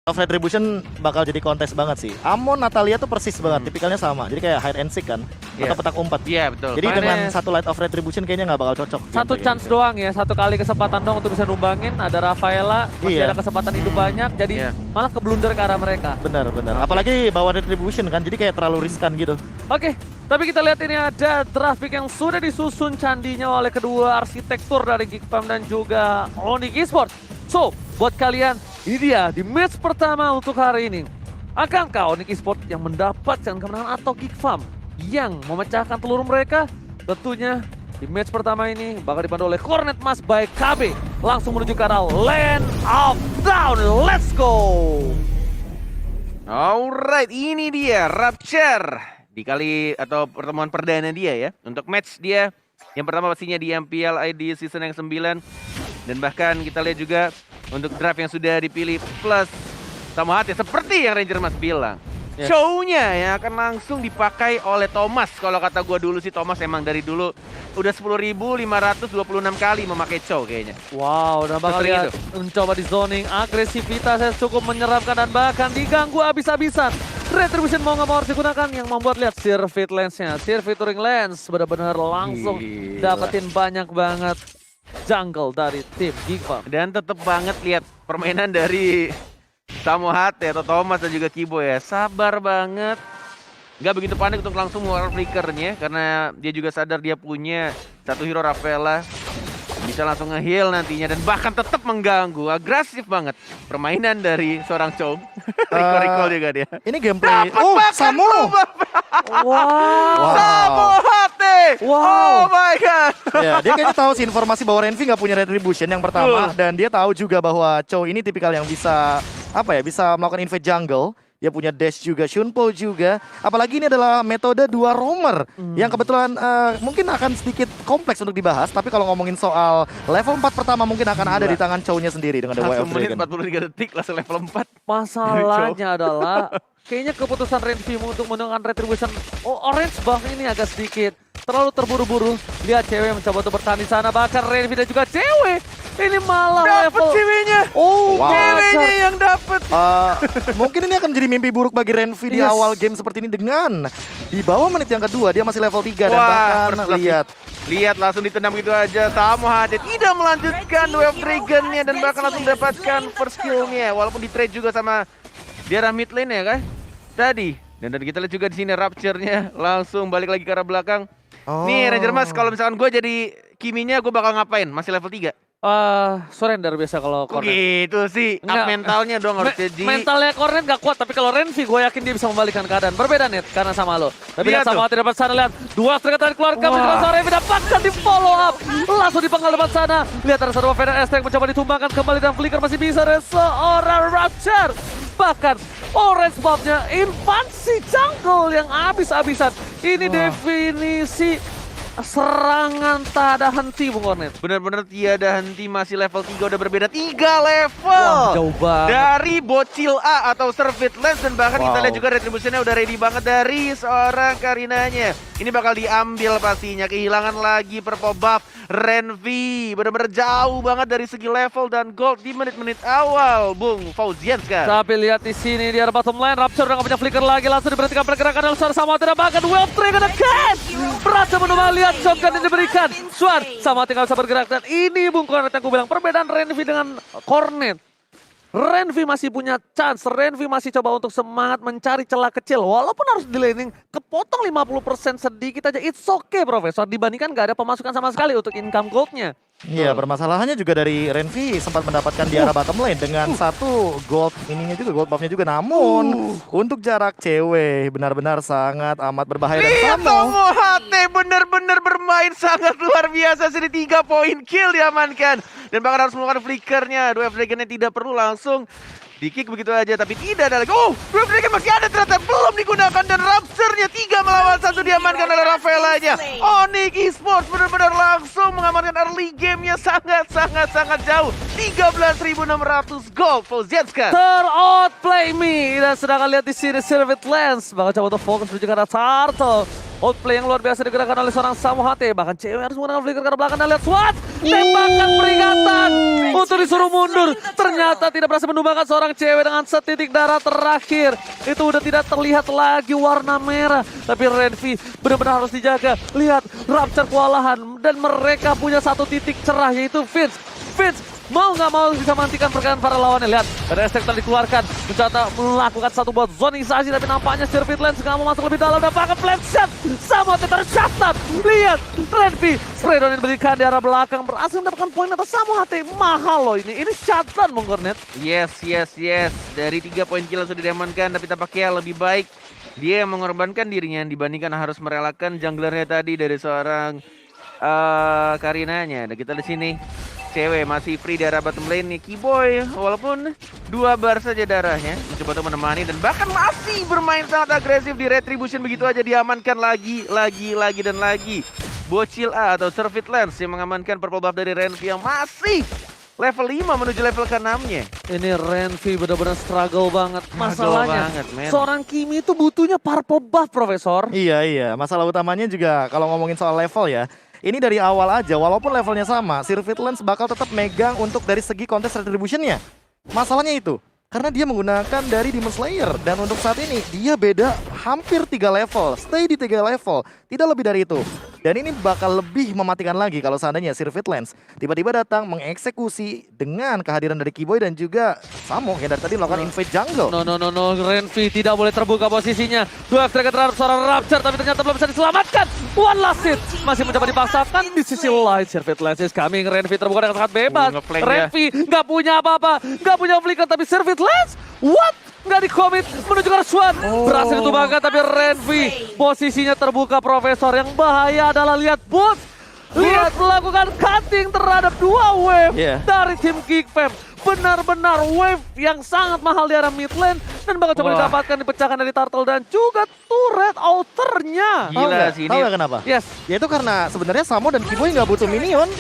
of Retribution bakal jadi kontes banget sih. Amon, Natalia tuh persis banget, tipikalnya sama. Jadi kayak hide and seek kan, atau petak umpat. Iya betul. Jadi Makanya- dengan satu Light of Retribution kayaknya nggak bakal cocok. Satu chance doang ya, satu kali kesempatan doang untuk bisa numbangin. Ada Rafaela, masih Iya. ada kesempatan hidup banyak, jadi Iya. malah keblunder ke arah mereka. Benar. Apalagi bawa Retribution kan, jadi kayak terlalu riskan gitu. Oke, tapi kita lihat ini ada draft pick yang sudah disusun candinya oleh kedua arsitektur dari Geekfam dan juga Onyx Esports. So, buat kalian, ini dia di match pertama untuk hari ini. Akankah Onyx Esports yang mendapatkan kemenangan atau Geekfam yang memecahkan telur mereka? Tentunya di match pertama ini bakal dipandu oleh Cornet Mas by KB. Langsung menuju ke arah Land of Down. Let's go! Alright, ini dia Rapture di kali atau pertemuan perdana dia ya. Untuk match dia yang pertama pastinya di MPL ID season yang 9. Dan bahkan kita lihat juga untuk draft yang sudah dipilih plus sama hati seperti yang Ranger Mas bilang. Yes. Show-nya yang akan langsung dipakai oleh Thomas. Kalau kata gua dulu sih Thomas emang dari dulu udah 10.526 kali memakai show kayaknya. Wow, dan bakal Sesering lihat mencoba di zoning, agresivitasnya cukup menyeramkan dan bahkan diganggu habis-habisan. Retribution mau nggak mau harus digunakan yang membuat lihat Sirvit Lens-nya. Sirvit Touring Lens benar-benar langsung Gila. dapetin banyak banget jungle dari tim Geekfam. Dan tetep banget lihat permainan dari Samo Hate atau Thomas dan juga Kibo ya. Sabar banget. Nggak begitu panik untuk langsung mengeluarkan flickernya. Karena dia juga sadar dia punya satu hero Rafaela. Bisa langsung nge-heal nantinya. Dan bahkan tetap mengganggu. Agresif banget permainan dari seorang Chom. Recall juga dia. Ini gameplay. Dapat Oh, bahkan Samu. berubah. Wow. Samo Hate. Wow. Oh my god. Ya, dia kayaknya tahu sih informasi bahwa Renvi nggak punya Retribution yang pertama. Dan dia tahu juga bahwa Chow ini tipikal yang bisa, bisa melakukan invade jungle. Dia punya dash juga, Shunpo juga. Apalagi ini adalah metode dua roamer yang kebetulan mungkin akan sedikit kompleks untuk dibahas. Tapi kalau ngomongin soal level 4 pertama mungkin akan ada di tangan Chow-nya sendiri dengan The Way 1 of menit Dragon. 43 detik langsung level 4. Masalahnya adalah kayaknya keputusan Renvi untuk menggunakan Retribution Orange buff ini agak sedikit terlalu terburu-buru. Lihat cewek mencoba untuk bertahan di sana, bahkan Renvi dan juga cewek ini malah Dapet level. ceweknya. Oh, Wow. Ceweknya yang dapet. Mungkin ini akan menjadi mimpi buruk bagi Renvi di Yes. awal game seperti ini dengan di bawah menit yang kedua dia masih level 3 dan Wah, bahkan first blood. lihat Lihat langsung ditendang gitu aja. Samo Hade tidak melanjutkan Wave Dragon-nya dan bahkan langsung mendapatkan first kill-nya. Walaupun di trade juga sama di arah mid lane ya kan. Tadi. Dan kita lihat juga di sini Rapture-nya langsung balik lagi ke arah belakang. Nih Ranger Mas, kalau misalkan gue jadi Kiminya gue bakal ngapain? Masih level 3. Surrender biasa kalau Kok Cornet. gitu sih? Enggak. Up mentalnya dong harus jadi. Mentalnya Cornet gak kuat, tapi kalau Renvi gue yakin dia bisa membalikkan keadaan. Berbeda net karena sama lo. Tapi Lihat lihat sama tuh. tidak dapat sana, lihat. Dua strike tadi keluarkan, Wah. Renvi dapatkan di follow up. Langsung dipenggal depan sana. Lihat ada satu Venom S yang mencoba ditumbangkan kembali dan flicker masih bisa dari seorang Rapture. Bahkan orange buff-nya invasi jungle yang habis-habisan. Ini definisi serangan tak ada henti Bung Cornet. Bener-bener tiada henti, masih level 3 udah berbeda 3 level. Wah, jauh banget. Dari bocil A atau Servit Lens dan bahkan kita Wow. lihat juga retributionnya udah ready banget dari seorang Karinanya. Ini bakal diambil pastinya, kehilangan lagi purple buff Renvi. Bener-bener jauh banget dari segi level dan gold di menit-menit awal Bung Fauzian sekarang. Tapi lihat di sini di arah bottom lane, Rapture udah gak punya flicker lagi, langsung diberhentikan pergerakan oleh Suar sama tidak bahkan Wave Dragon again. Berhasil menunggu, lihat shotgun yang diberikan. Suar sama tinggal bisa bergerak dan ini Bung Cornet yang aku bilang perbedaan Renvi dengan Cornet. Renvi masih punya chance, Renvi masih coba untuk semangat mencari celah kecil. Walaupun harus di laning, kepotong 50% sedikit aja. It's okay Profesor, dibandingkan gak ada pemasukan sama sekali untuk income goldnya. Iya, permasalahannya juga dari Renvi sempat mendapatkan di arah bottom lane dengan satu gold ininya juga, gold buffnya juga. Namun untuk jarak cewek benar-benar sangat amat berbahaya dan Lihat Samo. Samo Hate bener-bener bermain sangat luar biasa. Sini 3 poin kill diamankan. Dan bahkan harus melakukan flickernya. Wave Dragon-nya tidak perlu langsung di-kick begitu aja, tapi tidak ada lagi. Oh, Wave Dragon masih ada ternyata belum digunakan. Dan Rapture-nya 3 melawan 1 diamankan oleh Rafaela-nya. Onyx Esports benar-benar langsung mengamankan early game-nya sangat jauh. 13.600 gold Fauzianska. Outplay me dan sedangkan lihat di sini Servit Lens bakal coba untuk fokus menuju ke arah Turtle. Outplay yang luar biasa digerakkan oleh seorang Samu HT. Bahkan cewek harus menggunakan flicker karena belakang dan lihat SWAT. Tembakan peringatan untuk disuruh mundur. Ternyata tidak berhasil menumbangkan seorang cewek dengan setitik darah terakhir. Itu udah tidak terlihat lagi warna merah. Tapi Renvi benar-benar harus dijaga. Lihat Rapture kewalahan dan mereka punya satu titik cerah yaitu Vince. Mau nggak mau bisa menghentikan pergerakan para lawannya. Lihat, ada estek telah dikeluarkan. Mencoba melakukan satu buat zonisasi, tapi nampaknya Sirvit Lens nggak mau masuk lebih dalam. Dan pakai plant shot. Sama tercatat. Lihat, Renvi Spredon yang diberikan di arah belakang. Berhasil mendapatkan poin atas Samu HT. Mahal loh ini. Ini shotgun, Bung Kornet. Yes. Dari 3 poin kill sudah diamankan, tapi tampaknya lebih baik dia yang mengorbankan dirinya dibandingkan harus merelakan junglernya tadi dari seorang Karinanya. Dan kita di sini cewek masih free di arah bottom lane nih. Keyboy walaupun 2 bar saja darahnya mencoba untuk menemani dan bahkan masih bermain sangat agresif di Retribution, begitu aja diamankan lagi dan lagi. Bocil A atau Sirvit Lens yang mengamankan purple buff dari Renvi yang masih level 5 menuju level ke-6-nya. Ini Renvi benar-benar struggle banget. Masalahnya banget, man. seorang Kimi itu butuhnya purple buff, Profesor. Iya. Masalah utamanya juga kalau ngomongin soal level ya. Ini dari awal aja, walaupun levelnya sama, Sirvit Lens bakal tetap megang untuk dari segi kontes retribution-nya. Masalahnya itu, karena dia menggunakan dari Demon Slayer. Dan untuk saat ini, dia beda hampir 3 level, stay di 3 level, tidak lebih dari itu. Dan ini bakal lebih mematikan lagi kalau seandainya Sirvit Lens tiba-tiba datang mengeksekusi dengan kehadiran dari Keyboy dan juga Samo yang dari tadi melakukan invade jungle. No, Renvi tidak boleh terbuka posisinya. 2 F-Dragon terhadap seorang Rapture, tapi ternyata belum bisa diselamatkan. One last hit, masih mencoba dipaksakan di sisi lain. Sirvit Lens is coming, Renvi terbuka dengan sangat bebas. Ngeflank dia. Renvi nggak punya apa-apa, nggak punya flicker, tapi Sirvit Lens, what? Nggak di-commit menuju ke arah Swan. Berhasil ditumbangkan, tapi Renvi posisinya terbuka, Profesor. Yang bahaya adalah lihat Boots. Lihat melakukan cutting terhadap 2 wave dari tim Geekfam. Benar-benar wave yang sangat mahal di arah mid lane dan bakal coba didapatkan dipecahkan dari Turtle dan juga turret outernya. Gila sih Tahu ini. nggak kenapa? Yes. Yaitu karena sebenarnya Samo dan Keyboy nggak butuh minion.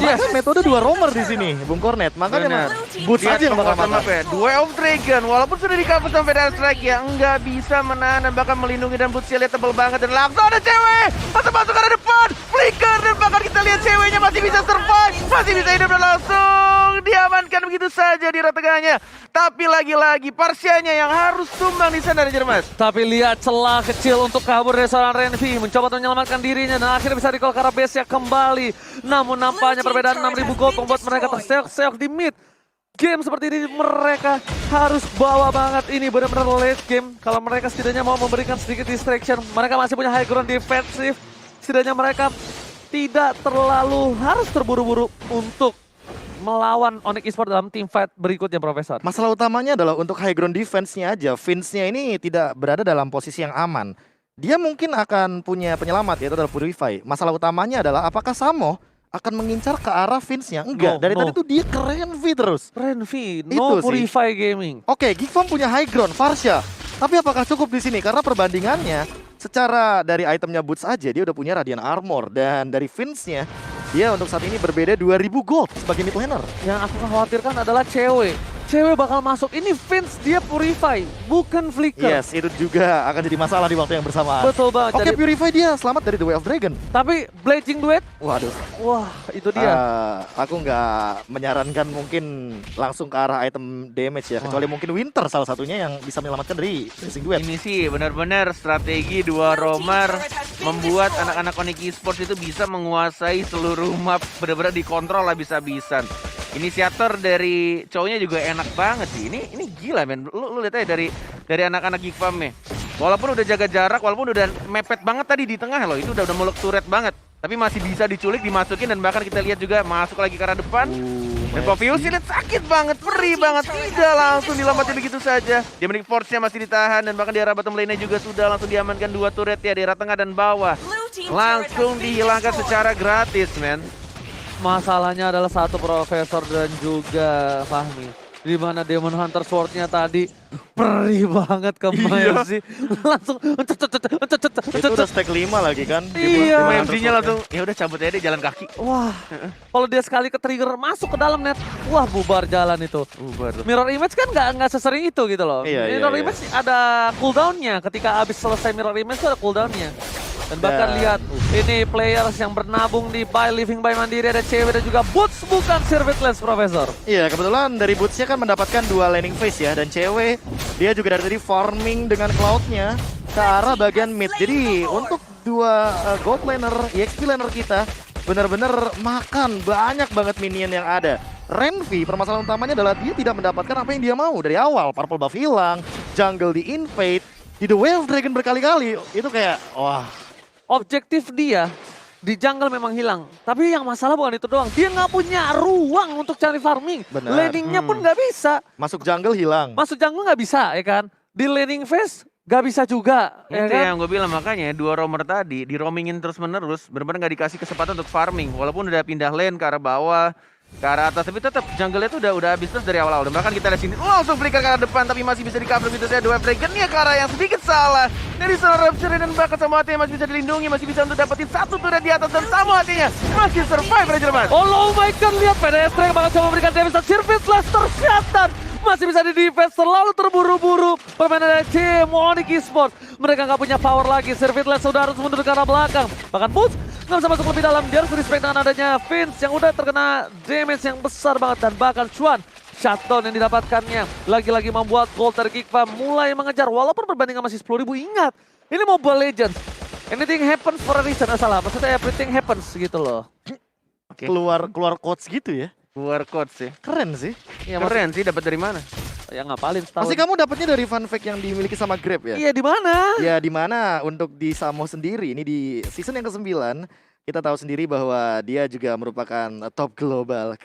Yes. Makanya metode 2 roamer di sini, Bung Kornet. Makanya Benar. Boots Lihat aja yang bakal kekuatan makan. apa ya? Duel of Dragon walaupun sudah di cover sampai Dire Strike ya nggak bisa menahan dan bahkan melindungi, dan Boots lihat tebel banget dan langsung ada cewek masuk ke arah depan, flicker, dan bahkan kita lihat ceweknya masih bisa survive, masih bisa hidup dan langsung diamankan begitu saja di tengahnya. Tapi lagi-lagi Parsianya yang harus tumbang di sana Ranger Mas. Tapi lihat celah kecil untuk kabur dari seorang Renvi, mencoba untuk menyelamatkan dirinya dan akhirnya bisa recall ke arah base-nya kembali. Namun nampaknya perbedaan 6.000 gold membuat mereka terseok-seok di mid. Game seperti ini mereka harus bawa banget, ini benar-benar late game. Kalau mereka setidaknya mau memberikan sedikit distraction, mereka masih punya high ground defensif. Setidaknya mereka tidak terlalu harus terburu-buru untuk melawan Onyx Esports dalam team fight berikutnya, Profesor. Masalah utamanya adalah untuk high ground defense-nya aja. Vince-nya ini tidak berada dalam posisi yang aman. Dia mungkin akan punya penyelamat, yaitu adalah Purify. Masalah utamanya adalah apakah Samo akan mengincar ke arah Vince-nya? Enggak, dari tadi tuh dia ke Renvi terus. Renvi, Itu no sih. Purify Gaming. Oke, Geekfam punya high ground, Farsha. Tapi apakah cukup di sini? Karena perbandingannya secara dari itemnya Boots aja dia udah punya Radiant Armor. Dan dari Vince-nya, dia untuk saat ini berbeda 2000 gold sebagai mid laner. Yang aku khawatirkan adalah cewek. Cewek bakal masuk. Ini Vince, dia Purify, bukan Flicker. Yes, itu juga akan jadi masalah di waktu yang bersamaan. Betul banget. Oke, Jadi, Purify dia selamat dari The Way of Dragon. tapi Blazing Duet, Waduh. wah itu dia. Aku nggak menyarankan mungkin langsung ke arah item damage ya. Kecuali mungkin Winter salah satunya yang bisa menyelamatkan dari Blazing Duet. Ini sih benar-benar strategi 2 roamer membuat anak-anak Onyx Esports itu bisa menguasai seluruh map, benar-benar dikontrol habis-habisan. Inisiator dari cowoknya juga enak banget sih. Ini gila men. Lu lihat aja dari anak-anak Geekfam nih. Walaupun udah jaga jarak, walaupun udah mepet banget tadi di tengah loh. Itu udah muluk turret banget. Tapi masih bisa diculik, dimasukin, dan bahkan kita lihat juga masuk lagi ke arah depan. Dan Povius lihat sakit banget, perih banget. Tidak langsung dilompatin begitu saja. Demonic Force-nya masih ditahan, dan bahkan di arah bottom lane-nya juga sudah langsung diamankan 2 turret ya di arah tengah dan bawah. Langsung dihilangkan secara gratis, men. Masalahnya adalah satu, Profesor dan juga Fahmi. Di mana Demon Hunter Sword-nya tadi perih banget ke Mercy. Langsung Itu udah stack 5 lagi kan. Iya. MC-nya langsung, ya udah cabut aja deh jalan kaki. Wah, kalau dia sekali ke trigger masuk ke dalam net, wah bubar jalan itu. Bubar tuh. Mirror Image kan nggak sesering itu gitu loh. Iya, Mirror iya. Image ada cooldown-nya. Ketika abis selesai Mirror Image itu ada cooldown-nya. Dan bahkan lihat, ini players yang bernabung di Living by Mandiri, ada cewek dan juga Boots, bukan Servitless, Profesor. Iya, kebetulan dari Boots-nya kan mendapatkan 2 laning phase ya. Dan cewek, dia juga dari tadi farming dengan Cloud-nya ke arah bagian mid. Jadi untuk 2 gold laner, EXP laner kita benar-benar makan banyak banget minion yang ada. Renvi, permasalahan utamanya adalah dia tidak mendapatkan apa yang dia mau dari awal. Purple buff hilang, jungle di invade, di The Way of Dragon berkali-kali. Itu kayak, wah. Objektif dia di jungle memang hilang. Tapi yang masalah bukan itu doang. Dia nggak punya ruang untuk cari farming. Benar. Laningnya pun nggak bisa. Masuk jungle hilang. Masuk jungle nggak bisa ya kan. Di laning phase nggak bisa juga. Ya Itu kan? yang gue bilang, makanya 2 roamer tadi di roamingin terus menerus, benar-benar nggak dikasih kesempatan untuk farming. Walaupun udah pindah lane ke arah bawah, ke arah atas, tapi tetap jungle-nya tuh udah habis terus dari awal-awal. Dan bahkan kita lihat sini langsung flicker ke arah depan, tapi masih bisa di cover gitu saya. 2 Dragon-nya ke arah yang sedikit salah dari seorang Rapture, dan bahkan sama hatinya masih bisa dilindungi, masih bisa untuk dapetin 1 turret di atas, dan sama hatinya masih survive Ranger Mas. Oh my god, lihat PDS Drake bakal coba memberikan damage, dan Servitless tersiatan. Masih bisa di-defense, terlalu terburu-buru permainan dari tim Onyx Esports. Mereka nggak punya power lagi, Servitless sudah harus mundur ke arah belakang. Bahkan Boots nggak bisa masuk lebih dalam, dia harus respect dengan adanya Vince yang udah terkena damage yang besar banget. Dan bahkan Chuan, shutdown yang didapatkannya lagi-lagi membuat gold dari Geekfam mulai mengejar. Walaupun perbandingan masih 10.000, ingat, ini Mobile Legends. Anything happens for a reason, salah. Maksudnya everything happens gitu loh. Oke. Keluar quotes gitu ya. Keluar code sih. Keren sih. Ya, Keren sih, dapat dari mana? Ya ngapalin setahun. Pasti kamu dapatnya dari fun fact yang dimiliki sama Grab ya? Iya, di mana? Ya di mana untuk di Samo sendiri, ini di season yang ke-9 kita tahu sendiri bahwa dia juga merupakan top global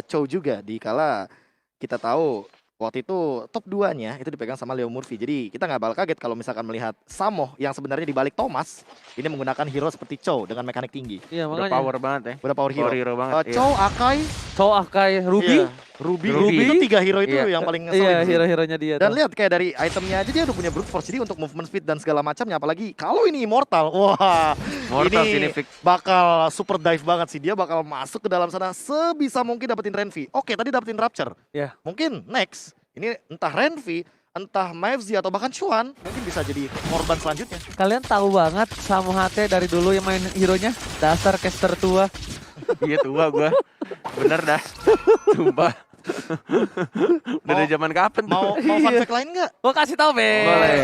Chow juga di kala kita tahu waktu itu top 2-nya itu dipegang sama Leo Murphy. Jadi kita nggak bakal kaget kalau misalkan melihat Samo yang sebenarnya dibalik Thomas ini menggunakan hero seperti Chow dengan mekanik tinggi. Iya, Udah makanya. power banget ya. Udah power hero. Power hero banget. iya. Chow, Akai, Chow, Akai, Ruby. iya, Ruby. Ruby. Itu 3 hero itu Iya. yang paling ngeselin Iya, sih. hero-heronya dia. Dan tuh. lihat kayak dari itemnya aja dia udah punya brute force, jadi untuk movement speed dan segala macamnya, apalagi kalau ini immortal, wah Mortal ini sini fix. bakal super dive banget sih. Dia bakal masuk ke dalam sana sebisa mungkin dapetin Renvi. Oke, tadi dapetin Rapture. Iya. Mungkin next ini entah Renvi, entah Mavzi atau bahkan Chuan mungkin bisa jadi korban selanjutnya. Kalian tahu banget Samu HT dari dulu yang main hero-nya? Dasar caster tua. Iya tua gua. Bener dah. Sumpah. Dari zaman kapan tuh? Mau fun fact lain nggak? Gua kasih tahu, Be. Boleh.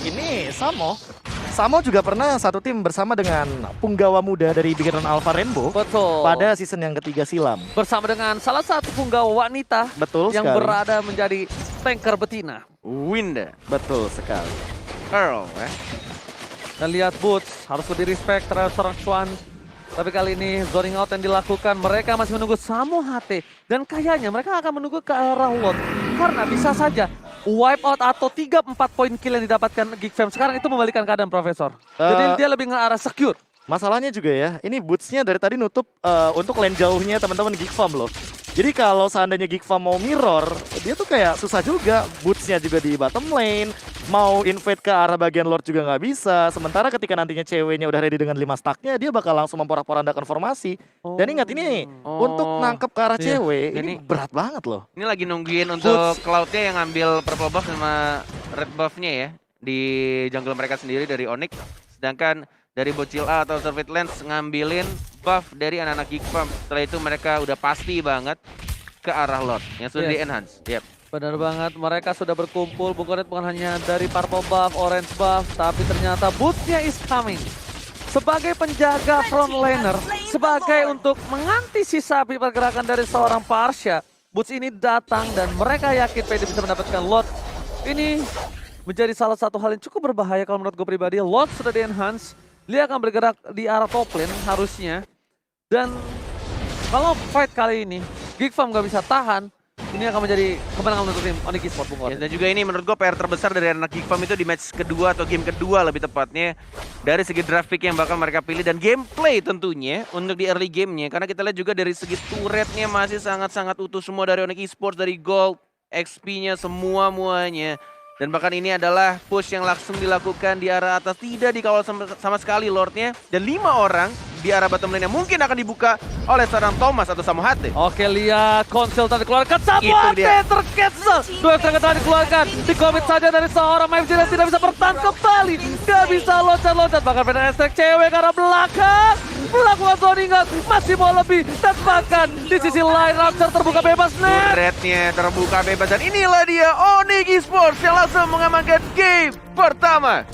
Ini Samo juga pernah satu tim bersama dengan punggawa muda dari Bikinan Alpha Rainbow Betul. pada season yang ketiga silam. Bersama dengan salah satu punggawa wanita Betul yang sekali. berada menjadi tanker betina. Winda. Betul sekali. Earl ya. Dan lihat Boots harus lebih respect terhadap seorang Chuan. Tapi kali ini zoning out yang dilakukan, mereka masih menunggu Samu HT. Dan kayaknya mereka akan menunggu ke arah Lot. Karena bisa saja wipe out atau 3-4 poin kill yang didapatkan Geekfam. Sekarang itu membalikan keadaan, Profesor. Jadi dia lebih ke arah secure. Masalahnya juga ya, ini boots-nya dari tadi nutup untuk lane jauhnya teman-teman Geekfam loh. Jadi kalau seandainya Geekfam mau mirror, dia tuh kayak susah juga. Boots-nya juga di bottom lane, mau invade ke arah bagian Lord juga nggak bisa. Sementara ketika nantinya ceweknya udah ready dengan 5 stacknya, dia bakal langsung memporak-porandakan formasi. Dan ingat ini untuk nangkep ke arah Iya. cewek, ini Ini berat banget loh. Ini lagi nungguin untuk Cloud-nya yang ngambil purple buff sama red buff-nya ya. Di jungle mereka sendiri dari Onyx. Sedangkan dari Bocil A atau Servitless ngambilin buff dari anak-anak Geekfam. Setelah itu mereka udah pasti banget ke arah Lord yang sudah Yes. di-enhance. Yep. Benar banget, mereka sudah berkumpul bukan hanya dari purple buff, orange buff, tapi ternyata Boots-nya is coming. Sebagai penjaga front laner, sebagai untuk mengantisipasi pergerakan dari seorang Parsha, Boots ini datang dan mereka yakin PD bisa mendapatkan Lot. Ini menjadi salah satu hal yang cukup berbahaya kalau menurut gue pribadi. Lot sudah di-enhance, dia akan bergerak di arah top lane harusnya. Dan kalau fight kali ini, Geekfam gak bisa tahan, ini akan menjadi kemenangan untuk tim Onyx Esports, Bung Ya, Gordon. dan juga ini menurut gue PR terbesar dari anak Geekfam itu di match kedua atau game kedua lebih tepatnya. Dari segi draft pick yang bakal mereka pilih dan gameplay tentunya untuk di early gamenya. Karena kita lihat juga dari segi turretnya masih sangat-sangat utuh semua dari Onyx Esports, dari gold, XP-nya, semua-muanya. Dan bahkan ini adalah push yang langsung dilakukan di arah atas, tidak dikawal sama sekali Lordnya. Dan 5 orang di arah bottom lane yang mungkin akan dibuka oleh seorang Thomas atau Samuhate. Oke, lihat konsel tadi dikeluarkan. Itu Samuhate dia. tercancel. 2 extra tadi dikeluarkan. Di-commit saja dari seorang MFG dan tidak bisa bertahan kembali. Nggak bisa loncat-loncat. Bahkan Fnatic Strike cewek ke arah belakang. Melakukan zoning out. Masih mau lebih. Dan bahkan di sisi lain Rapture terbuka bebas. Net. Rednya terbuka bebas dan inilah dia Onyx Esports yang langsung mengamankan game pertama.